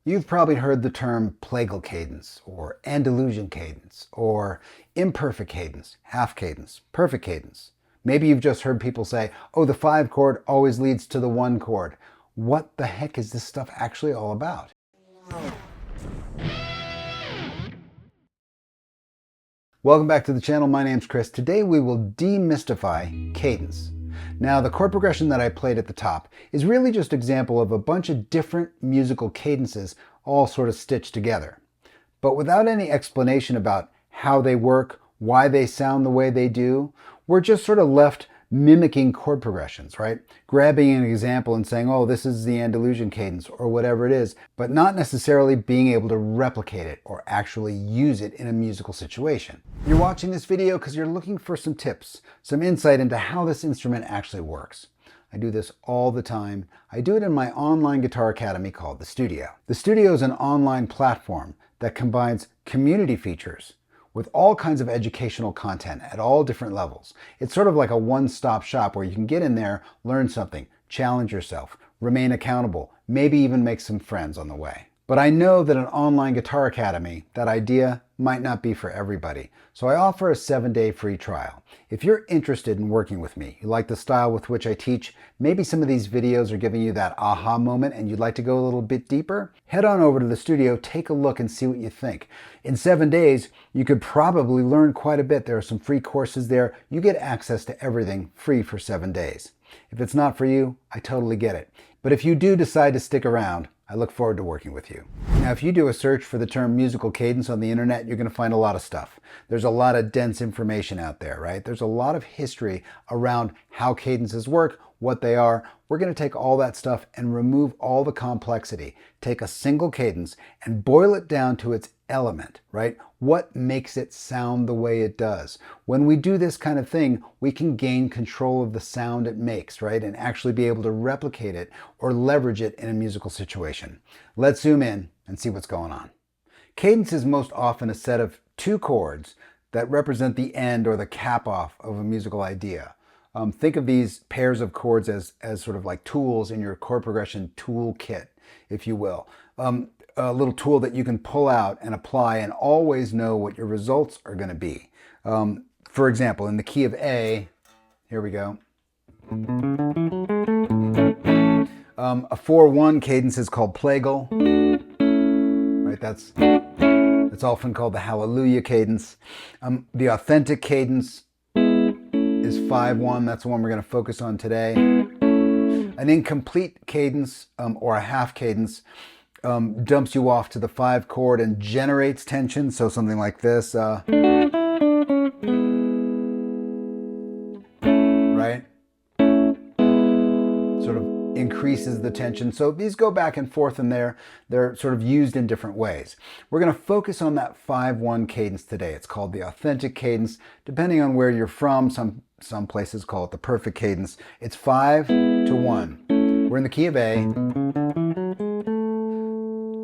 You've probably heard the term plagal cadence, or Andalusian cadence, or imperfect cadence, half cadence, perfect cadence. Maybe you've just heard people say, oh, the 5 chord always leads to the 1 chord. What the heck is this stuff actually all about? Welcome back to the channel. My name's Chris. Today we will demystify cadence. Now, the chord progression that I played at the top is really just an example of a bunch of different musical cadences all sort of stitched together. But without any explanation about how they work, why they sound the way they do, we're just sort of left mimicking chord progressions, right? Grabbing an example and saying, oh, this is the Andalusian cadence or whatever it is, but not necessarily being able to replicate it or actually use it in a musical situation. You're watching this video because you're looking for some tips, some insight into how this instrument actually works. I do this all the time. I do it in my online guitar academy called The Studio. The Studio is an online platform that combines community features with all kinds of educational content at all different levels. It's sort of like a one-stop shop where you can get in there, learn something, challenge yourself, remain accountable, maybe even make some friends on the way. But I know that an online guitar academy, that idea might not be for everybody. So I offer a 7-day free trial. If you're interested in working with me, you like the style with which I teach, maybe some of these videos are giving you that aha moment and you'd like to go a little bit deeper, head on over to the studio, take a look and see what you think. In 7 days, you could probably learn quite a bit. There are some free courses there. You get access to everything free for 7 days. If it's not for you, I totally get it. But if you do decide to stick around, I look forward to working with you. Now, if you do a search for the term musical cadence on the internet, you're going to find a lot of stuff. There's a lot of dense information out there, right? There's a lot of history around how cadences work, what they are. We're going to take all that stuff and remove all the complexity. Take a single cadence and boil it down to its element, right? What makes it sound the way it does? When we do this kind of thing, we can gain control of the sound it makes, right? And actually be able to replicate it or leverage it in a musical situation. Let's zoom in and see what's going on. Cadence is most often a set of 2 chords that represent the end or the cap off of a musical idea. Think of these pairs of chords as sort of like tools in your chord progression toolkit, if you will. A little tool that you can pull out and apply and always know what your results are going to be. For example, in the key of A, here we go. A 4/1 cadence is called plagal, right? That's often called the hallelujah cadence. The authentic cadence is 5/1. That's the one we're going to focus on today. An incomplete cadence or a half cadence dumps you off to the 5 chord and generates tension. So something like this, right? Sort of increases the tension. So these go back and forth and they're sort of used in different ways. We're going to focus on that 5/1 cadence today. It's called the authentic cadence. Depending on where you're from, some places call it the perfect cadence. It's 5 to 1. We're in the key of A.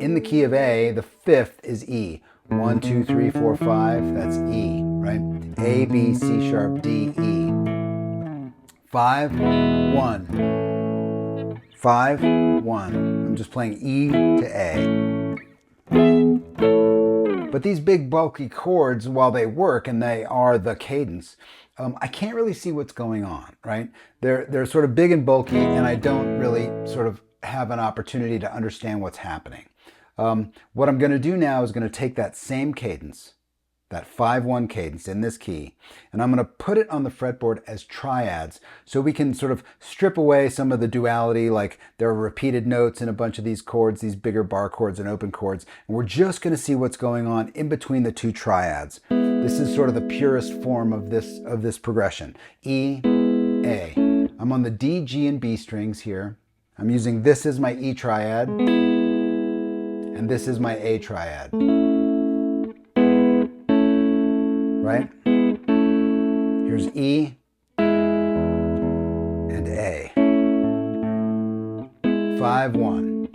In the key of A, the 5th is E. 1, 2, 3, 4, 5, that's E, right? A, B, C sharp, D, E. 5, 1. 5, 1. I'm just playing E to A. But these big bulky chords, while they work and they are the cadence, I can't really see what's going on, right? They're sort of big and bulky and I don't really sort of have an opportunity to understand what's happening. What I'm going to do now is going to take that same cadence, that 5/1 cadence in this key, and I'm going to put it on the fretboard as triads so we can sort of strip away some of the duality, like there are repeated notes in a bunch of these chords, these bigger bar chords and open chords, and we're just going to see what's going on in between the 2 triads. This is sort of the purest form of this progression. E, A. I'm on the D, G, and B strings here. I'm using this as my E triad, and this is my A triad. Right? Here's E and A. 5/1.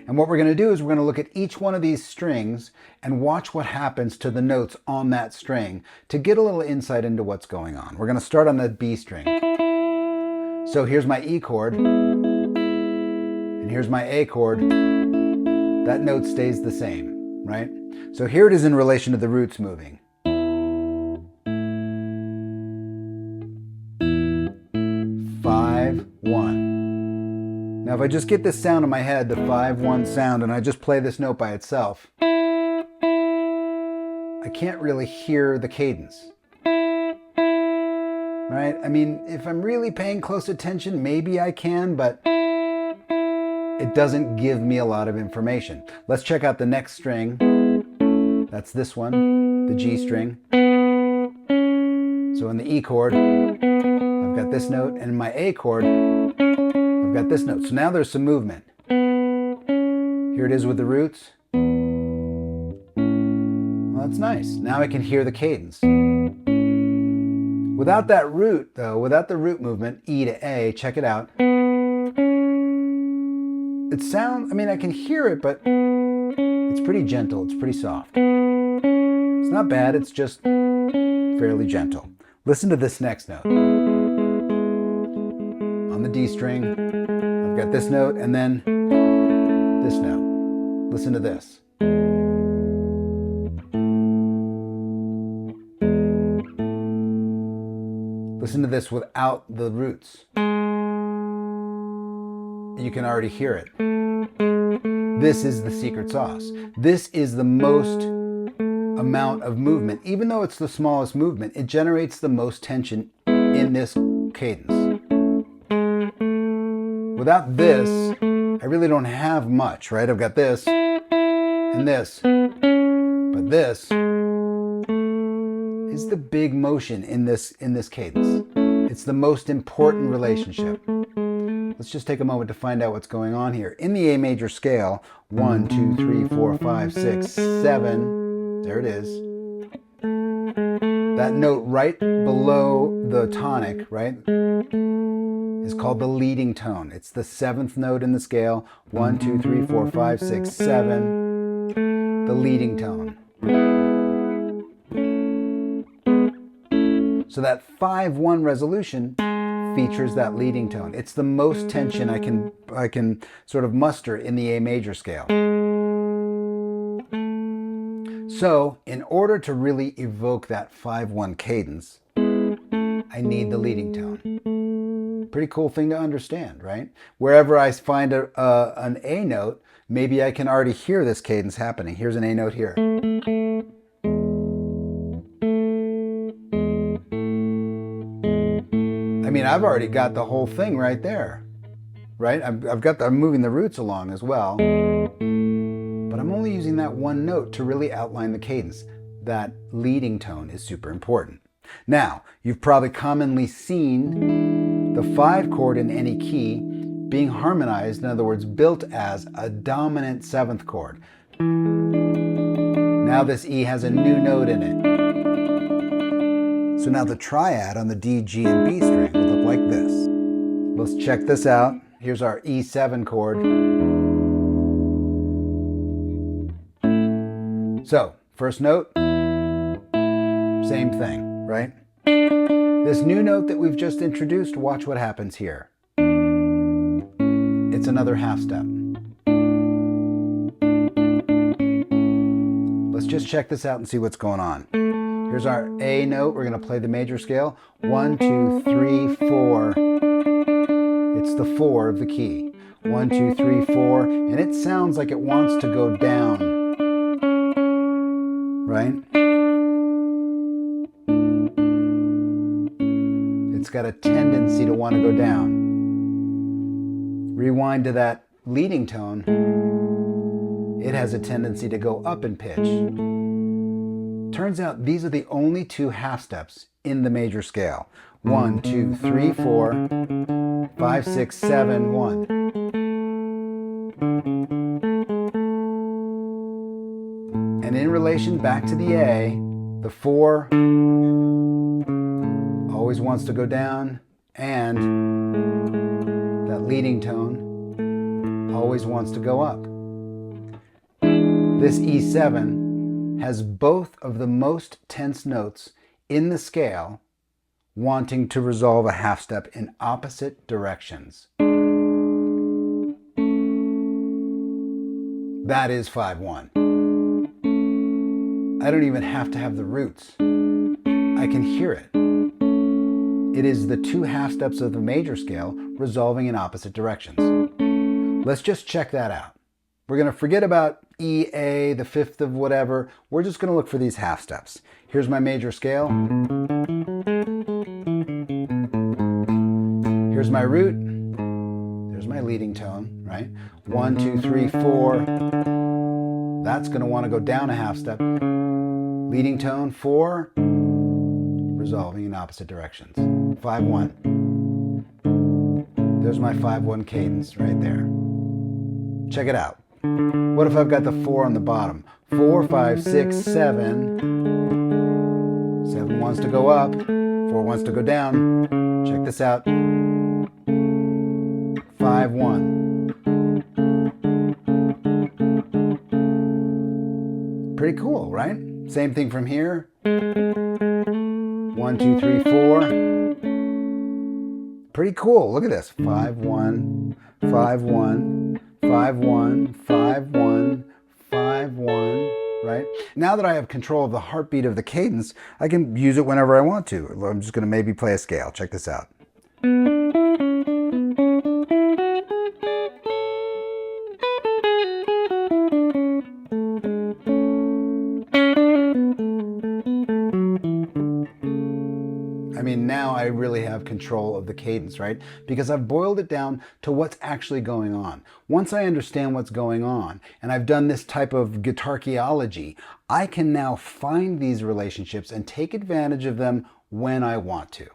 And what we're going to do is we're going to look at each one of these strings and watch what happens to the notes on that string to get a little insight into what's going on. We're going to start on the B string. So here's my E chord, and here's my A chord. that note stays the same, right? So here it is in relation to the roots moving. 5-1. Now if I just get this sound in my head, the 5-1 sound, and I just play this note by itself, I can't really hear the cadence. Right? I mean, if I'm really paying close attention, maybe I can, but it doesn't give me a lot of information. Let's check out the next string. That's this one, the G string. So in the E chord, I've got this note, and in my A chord, I've got this note. So now there's some movement. Here it is with the roots. Well, that's nice. Now I can hear the cadence. Without that root, though, without the root movement, E to A, check it out. It sounds, I mean, I can hear it, but it's pretty gentle. It's pretty soft. It's not bad. It's just fairly gentle. Listen to this next note. On the D string, I've got this note and then this note. Listen to this. Listen to this without the roots. You can already hear it. This is the secret sauce. This is the most amount of movement. Even though it's the smallest movement, it generates the most tension in this cadence. Without this, I really don't have much, right? I've got this and this, but this is the big motion in this cadence. It's the most important relationship. Let's just take a moment to find out what's going on here. In the A major scale, 1, 2, 3, 4, 5, 6, 7, there it is. That note right below the tonic, right, is called the leading tone. It's the 7th note in the scale, 1, 2, 3, 4, 5, 6, 7, the leading tone. So that 5-1 resolution features that leading tone. It's the most tension I can sort of muster in the A major scale. So in order to really evoke that 5-1 cadence, I need the leading tone. Pretty cool thing to understand, right? Wherever I find an A note, maybe I can already hear this cadence happening. Here's an A note here. I mean, I've already got the whole thing right there, right? I'm moving the roots along as well, but I'm only using that one note to really outline the cadence. That leading tone is super important. Now, you've probably commonly seen the 5 chord in any key being harmonized, in other words, built as a dominant 7th chord. Now this E has a new note in it. So now the triad on the D, G, and B string will look like this. Let's check this out. Here's our E7 chord. So, first note, same thing, right? This new note that we've just introduced, watch what happens here. It's another half step. Let's just check this out and see what's going on. Here's our A note. We're going to play the major scale. 1, 2, 3, 4. It's the 4 of the key. 1, 2, 3, 4. And it sounds like it wants to go down. Right? It's got a tendency to want to go down. Rewind to that leading tone. It has a tendency to go up in pitch. Turns out these are the only 2 half steps in the major scale. 1, 2, 3, 4, 5, 6, 7, 1. And in relation back to the A, the 4 always wants to go down, and that leading tone always wants to go up. This E7 has both of the most tense notes in the scale wanting to resolve a half step in opposite directions. That is 5-1. I don't even have to have the roots. I can hear it. It is the two half steps of the major scale resolving in opposite directions. Let's just check that out. We're going to forget about E, A, the fifth of whatever. We're just going to look for these half steps. Here's my major scale. Here's my root. There's my leading tone, right? 1, 2, 3, 4. That's going to want to go down a half step. Leading tone, 4. Resolving in opposite directions. 5-1. There's my 5-1 cadence right there. Check it out. What if I've got the 4 on the bottom? 4, 5, 6, 7. 7 wants to go up. 4 wants to go down. Check this out. 5-1. Pretty cool, right? Same thing from here. 1, 2, 3, 4. Pretty cool. Look at this. 5-1, 5-1, 5-1, 5-1, 5-1, right? Now that I have control of the heartbeat of the cadence, I can use it whenever I want to. I'm just going to maybe play a scale. Check this out. I mean, now I really have control of the cadence, right? Because I've boiled it down to what's actually going on. Once I understand what's going on, and I've done this type of guitarcheology, I can now find these relationships and take advantage of them when I want to.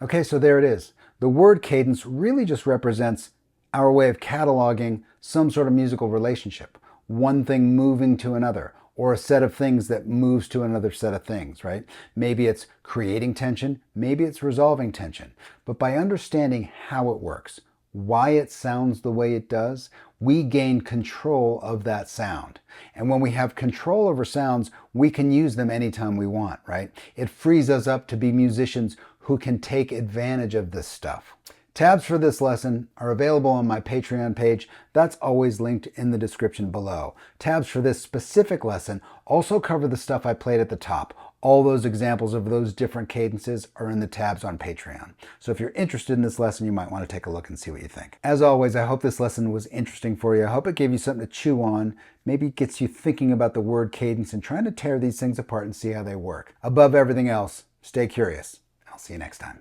Okay, so there it is. The word cadence really just represents our way of cataloging some sort of musical relationship. One thing moving to another, or a set of things that moves to another set of things, right? Maybe it's creating tension, maybe it's resolving tension. But by understanding how it works, why it sounds the way it does, we gain control of that sound. And when we have control over sounds, we can use them anytime we want, right? It frees us up to be musicians who can take advantage of this stuff. Tabs for this lesson are available on my Patreon page. That's always linked in the description below. Tabs for this specific lesson also cover the stuff I played at the top. All those examples of those different cadences are in the tabs on Patreon. So if you're interested in this lesson, you might want to take a look and see what you think. As always, I hope this lesson was interesting for you. I hope it gave you something to chew on. Maybe it gets you thinking about the word cadence and trying to tear these things apart and see how they work. Above everything else, stay curious. I'll see you next time.